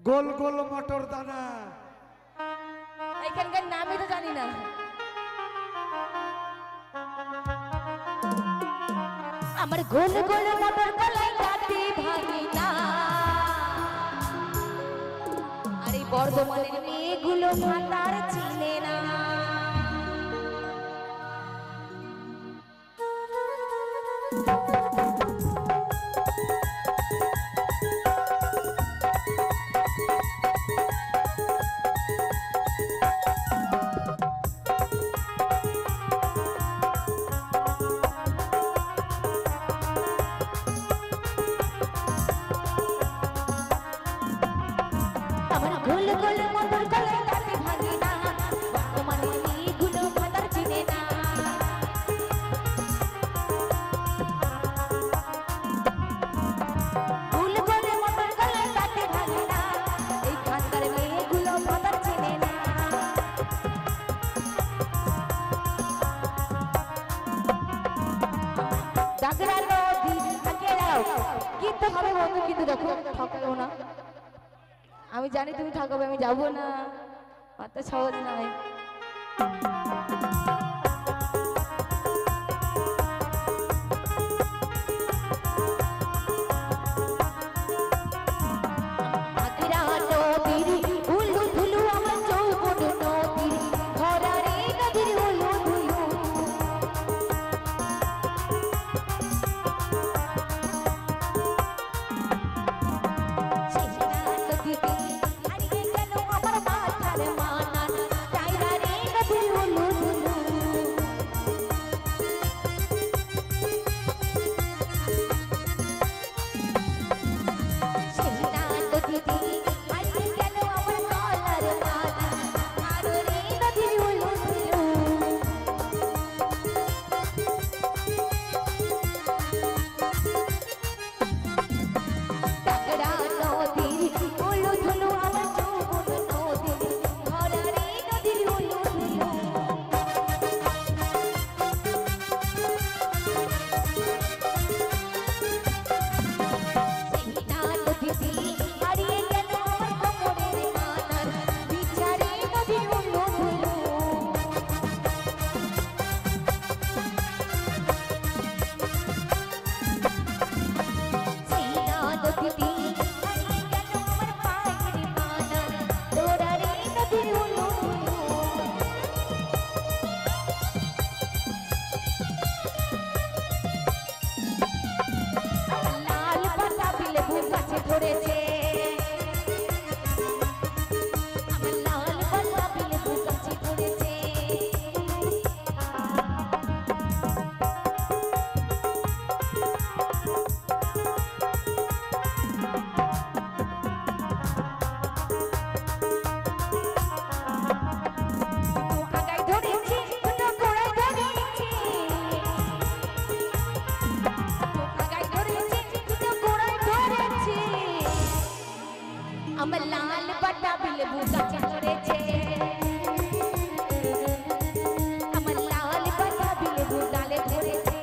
গোল গোল মটর দানা। এখানকার নামই তো জানি না। আমার গোল গোল মটর কলাই কাটে ভাঙি না। আর এই বর্ধমানের মেয়েগুলো ভাতার চিনে না। গোল গোল মটর কলাই কাটে ভাঙি না। বর্তমানে মেয়েগুলো ভাতার চিনে না। গোল গোল মটর কলাই কাটে ভাঙি না। এইখানকার মেয়েগুলো ভাতার চিনে না। দাগড়া নদী থাকে রাও কিন্তু হবে বন্ধু, কিন্তু দেখো ঠকালো না। আমি জানি তুমি ঠকাবে, আমি যাবো না, অত সহজ নয়। আমার লাল পাটা বিলে বুকা চড়েছে, আমার লাল পাটা বিলে বুকালে ধরেছে।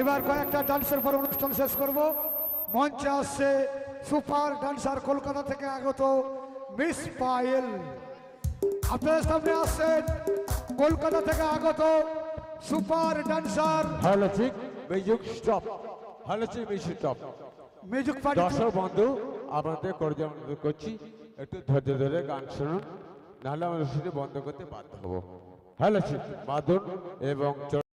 এবার কয়েকটা ডান্সের পর অনুষ্ঠান শেষ করব। মঞ্চে আসছে সুপার ডান্সার কলকাতা থেকে আগত মিস পায়েল। আপনাদের সামনে আসছেন কলকাতা থেকে আগত সুপার ডান্সার। হ্যালো ঠিক মিউজিক স্টপ। হ্যালো ঠিক মিউজিক স্টপ। মিউজিক দর্শক বন্ধু আপনাদের করতে অনুরোধ করছি একটু ধৈর্য ধরে গান শুনুন, নাহলে আমরা সেটি বন্ধ করতে বাধ্য হবো। হ্যালো ঠিক বাদন এবং